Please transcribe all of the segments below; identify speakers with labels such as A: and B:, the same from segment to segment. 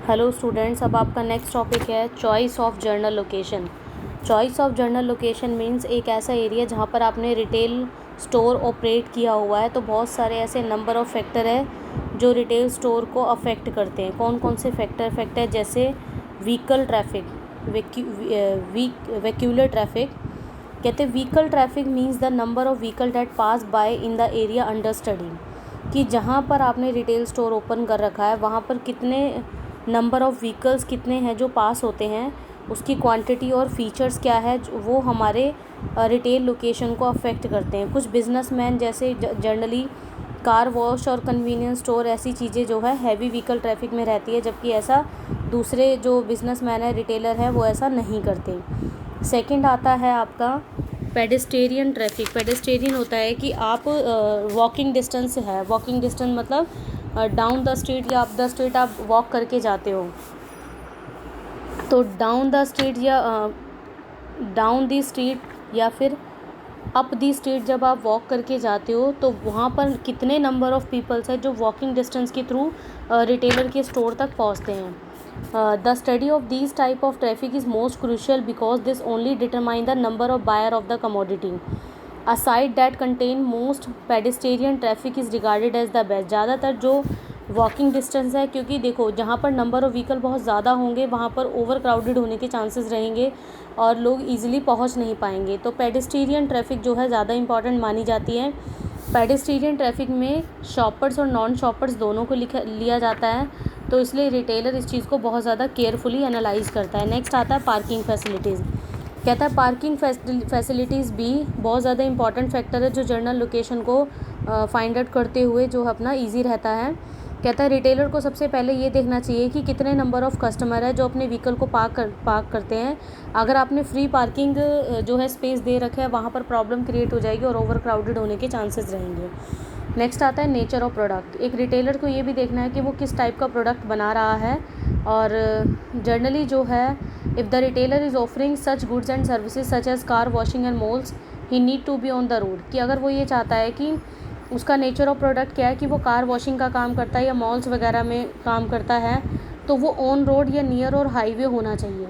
A: Hello students, अब आपका next topic है choice of journal location. Choice of journal location means एक ऐसा एरिया जहाँ पर आपने रिटेल स्टोर ऑपरेट किया हुआ है। तो बहुत सारे ऐसे नंबर ऑफ़ फैक्टर है जो रिटेल स्टोर को अफेक्ट करते हैं। कौन कौन से फैक्टर है? जैसे व्हीकल ट्रैफिक, वेक्यूलर ट्रैफिक। कहते हैं vehicle traffic means the number of vehicle that pass by in the area under study, कि जहाँ पर आपने रिटेल स्टोर ओपन कर रखा है वहाँ पर कितने नंबर ऑफ़ व्हीकल्स कितने हैं जो पास होते हैं, उसकी क्वांटिटी और फीचर्स क्या है वो हमारे रिटेल लोकेशन को अफेक्ट करते हैं। कुछ बिजनेसमैन जैसे जनरली कार वॉश और कन्वीनियंस स्टोर ऐसी चीज़ें जो है हैवी व्हीकल ट्रैफिक में रहती है, जबकि ऐसा दूसरे जो बिजनेसमैन है, रिटेलर है, वो ऐसा नहीं करते। सेकंड आता है आपका पेडेस्टेरियन ट्रैफिक। पेडेस्टेरियन होता है कि आप वॉकिंग डिस्टेंस है, वॉकिंग डिस्टेंस मतलब डाउन द स्ट्रीट या अप द स्ट्रीट आप वॉक करके जाते हो, तो डाउन द स्ट्रीट या डाउन दी स्ट्रीट या फिर अप दी स्ट्रीट जब आप वॉक करके जाते हो तो वहाँ पर कितने नंबर ऑफ़ पीपल्स है जो वॉकिंग डिस्टेंस के थ्रू रिटेलर के स्टोर तक पहुँचते हैं। The study of these type of traffic is most crucial because this only determine the number of buyer of the commodity. A site that contain most pedestrian traffic is regarded as the best. ज़्यादातर जो walking distance है, क्योंकि देखो जहाँ पर number of vehicle बहुत ज़्यादा होंगे वहाँ पर ओवर क्राउडेड होने के चांसेस रहेंगे और लोग इजीली पहुँच नहीं पाएंगे। तो पेडेस्टेरियन ट्रैफिक जो है ज़्यादा इंपॉर्टेंट मानी जाती है। पेडेस्टेरियन ट्रैफिक में शॉपर्स और नॉन शॉपर्स दोनों को लिया जाता है, तो इसलिए रिटेलर इस चीज़ को बहुत ज़्यादा केयरफुली एनालाइज करता है। नेक्स्ट आता है पार्किंग फैसिलिटीज़। कहता है पार्किंग फैसिलिटीज़ भी बहुत ज़्यादा इंपॉर्टेंट फैक्टर है जो जर्नल लोकेशन को फाइंड आउट करते हुए जो अपना ईजी रहता है। कहता है रिटेलर को सबसे पहले ये देखना चाहिए कि कितने नंबर ऑफ़ कस्टमर है जो अपने व्हीकल को पार्क करते हैं। अगर आपने फ्री पार्किंग जो है स्पेस दे रखा है वहाँ पर प्रॉब्लम क्रिएट हो जाएगी और ओवर क्राउडेड होने के चांसेस रहेंगे। नेक्स्ट आता है नेचर ऑफ प्रोडक्ट। एक रिटेलर को ये भी देखना है कि वो किस टाइप का प्रोडक्ट बना रहा है, और जनरली जो है if the retailer is offering such goods and services such as car washing and malls he need to be on the road. कि अगर वो ये चाहता है कि उसका नेचर ऑफ प्रोडक्ट क्या है कि वो कार वॉशिंग का काम करता है या मॉल्स वगैरह में काम करता है, तो वो ऑन रोड या नियर और हाईवे होना चाहिए।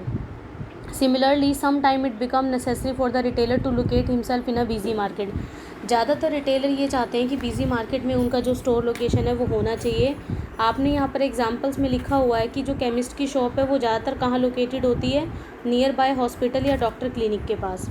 A: Similarly some time it become necessary for the retailer to locate himself in a busy market. ज़्यादातर रिटेलर ये चाहते हैं कि बिजी मार्केट में उनका जो स्टोर लोकेशन है वो होना चाहिए। आपने यहाँ पर एग्जांपल्स में लिखा हुआ है कि जो केमिस्ट की शॉप है वो ज़्यादातर कहाँ लोकेटेड होती है, नियर बाय हॉस्पिटल या डॉक्टर क्लिनिक के पास।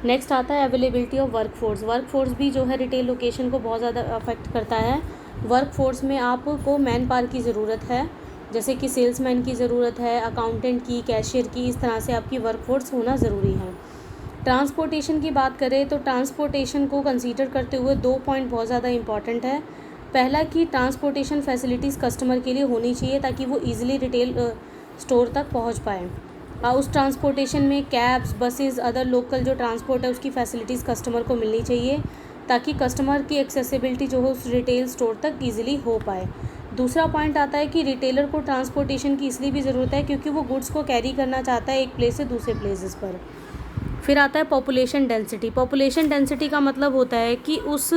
A: नेक्स्ट आता है अवेलेबिलिटी ऑफ वर्कफोर्स। वर्कफोर्स भी जो है रिटेल लोकेशन को बहुत ज़्यादा अफेक्ट करता है। वर्कफोर्स में आपको मैन पावर की ज़रूरत है, जैसे कि सेल्समैन की ज़रूरत है, अकाउंटेंट की, कैशियर की, इस तरह से आपकी वर्कफोर्स होना ज़रूरी है। ट्रांसपोर्टेशन की बात करें तो ट्रांसपोर्टेशन को कंसीडर करते हुए 2 पॉइंट बहुत ज़्यादा इंपॉर्टेंट है। पहला कि ट्रांसपोर्टेशन फैसिलिटीज़ कस्टमर के लिए होनी चाहिए ताकि वो ईजिली रिटेल स्टोर तक पहुंच पाए। उस ट्रांसपोर्टेशन में कैब्स, बसेस, अदर लोकल जो ट्रांसपोर्ट है उसकी फैसिलिटीज़ कस्टमर को मिलनी चाहिए ताकि कस्टमर की एक्सेसिबिलिटी जो है उस रिटेल स्टोर तक ईजिली हो पाए। दूसरा पॉइंट आता है कि रिटेलर को ट्रांसपोर्टेशन की इसलिए भी ज़रूरत है क्योंकि वो गुड्स को कैरी करना चाहता है एक प्लेस से दूसरे प्लेसेस पर। फिर आता है पॉपुलेशन डेंसिटी। पॉपुलेशन डेंसिटी का मतलब होता है कि उस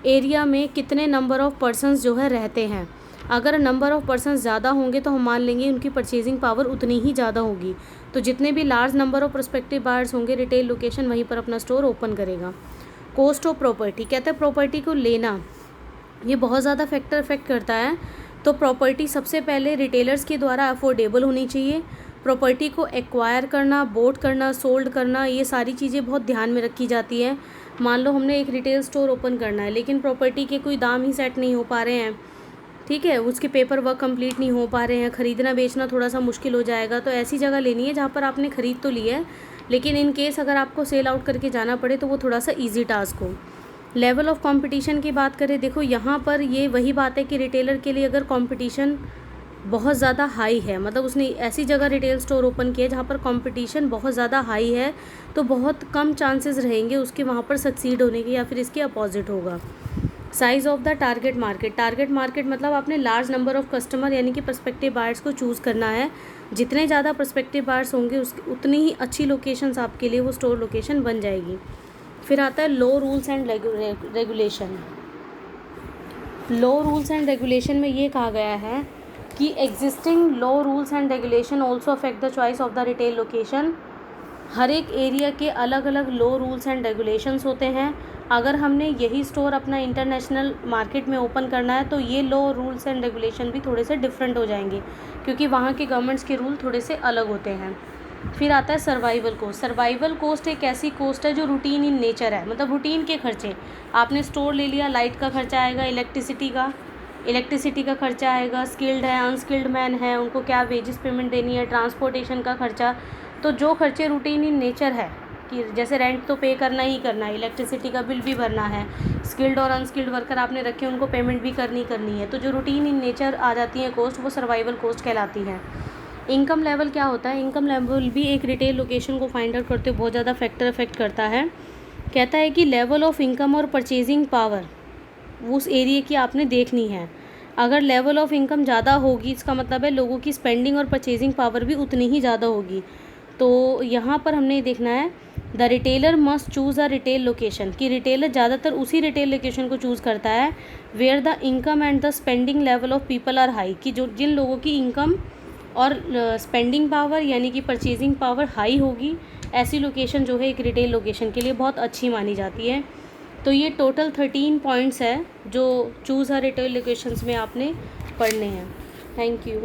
A: एरिया में कितने नंबर ऑफ़ पर्सनस जो है रहते हैं। अगर नंबर ऑफ़ पर्सनस ज़्यादा होंगे तो हम मान लेंगे उनकी परचेजिंग पावर उतनी ही ज़्यादा होगी। तो जितने भी large number of prospective buyers होंगे रिटेल लोकेशन वहीं पर अपना स्टोर ओपन करेगा। Cost of property. कहते हैं प्रॉपर्टी को लेना ये बहुत ज़्यादा फैक्टर अफेक्ट करता है। तो प्रॉपर्टी सबसे पहले रिटेलर्स के द्वारा अफोर्डेबल होनी चाहिए। प्रॉपर्टी को एक्वायर करना, बोट करना, सोल्ड करना, ये सारी चीज़ें बहुत ध्यान में रखी जाती हैं। मान लो हमने एक रिटेल स्टोर ओपन करना है लेकिन प्रॉपर्टी के कोई दाम ही सेट नहीं हो पा रहे हैं, ठीक है, उसके पेपर वर्क कंप्लीट नहीं हो पा रहे हैं, ख़रीदना बेचना थोड़ा सा मुश्किल हो जाएगा। तो ऐसी जगह लेनी है जहाँ पर आपने ख़रीद तो ली है लेकिन इन केस अगर आपको सेल आउट करके जाना पड़े तो वो थोड़ा सा ईजी टास्क हो। लेवल ऑफ़ कंपटीशन की बात करें, देखो यहाँ पर ये वही बात है कि रिटेलर के लिए अगर कंपटीशन बहुत ज़्यादा हाई है, मतलब उसने ऐसी जगह रिटेल स्टोर ओपन किया जहाँ पर कंपटीशन बहुत ज़्यादा हाई है, तो बहुत कम चांसेस रहेंगे उसके वहाँ पर सक्सीड होने के, या फिर इसके अपोजिट होगा। Size of the target market. Target market मतलब आपने लार्ज नंबर ऑफ़ कस्टमर यानी कि पर्सपेक्टिव बायर्स को चूज़ करना है। जितने ज़्यादा पर्सपेक्टिव बायर्स होंगे उतनी ही अच्छी लोकेशंस आपके लिए वो स्टोर लोकेशन बन जाएगी। फिर आता है law rules and regulation. Law rules and regulation में ये कहा गया है कि existing law rules and regulation also affect the choice of the retail location. हर एक एरिया के अलग अलग लॉ रूल्स एंड रेगुलेशंस होते हैं। अगर हमने यही स्टोर अपना इंटरनेशनल मार्केट में ओपन करना है तो ये लॉ रूल्स एंड रेगुलेशन भी थोड़े से डिफरेंट हो जाएंगे, क्योंकि वहाँ के गवर्नमेंट्स के रूल थोड़े से अलग होते हैं। फिर आता है सर्वाइवल कॉस्ट। सर्वाइवल कॉस्ट एक ऐसी कॉस्ट है जो रूटीन इन नेचर है, मतलब रूटीन के खर्चे। आपने स्टोर ले लिया, लाइट का खर्चा आएगा, इलेक्ट्रिसिटी का खर्चा आएगा, स्किल्ड है अनस्किल्ड मैन है उनको क्या वेजेस पेमेंट देनी है, ट्रांसपोर्टेशन का खर्चा। तो जो खर्चे रूटीन इन नेचर है कि जैसे रेंट तो पे करना ही करना है, इलेक्ट्रिसिटी का बिल भी भरना है, स्किल्ड और अनस्किल्ड वर्कर आपने रखे उनको पेमेंट भी करनी है। तो जो रूटीन इन नेचर आ जाती है कॉस्ट, वो सर्वाइवल कॉस्ट कहलाती है। इनकम लेवल क्या होता है? इनकम लेवल भी एक रिटेल लोकेशन को फाइंड आउट करते हुए बहुत ज़्यादा फैक्टर अफेक्ट करता है। कहता है कि लेवल ऑफ इनकम और परचेजिंग पावर उस एरिया की आपने देखनी है। अगर लेवल ऑफ इनकम ज़्यादा होगी, इसका मतलब है लोगों की स्पेंडिंग और परचेजिंग पावर भी उतनी ही ज़्यादा होगी। तो यहाँ पर हमने ये देखना है the retailer must choose a retail location, कि रिटेलर ज़्यादातर उसी रिटेल लोकेशन को चूज़ करता है where the income and the spending level of people are high, कि जो जिन लोगों की इनकम और स्पेंडिंग पावर यानी कि परचेजिंग पावर हाई होगी, ऐसी लोकेशन जो है एक रिटेल लोकेशन के लिए बहुत अच्छी मानी जाती है। तो ये टोटल 13 पॉइंट्स है जो चूज़ अ रिटेल लोकेशंस में आपने पढ़ने हैं। Thank you.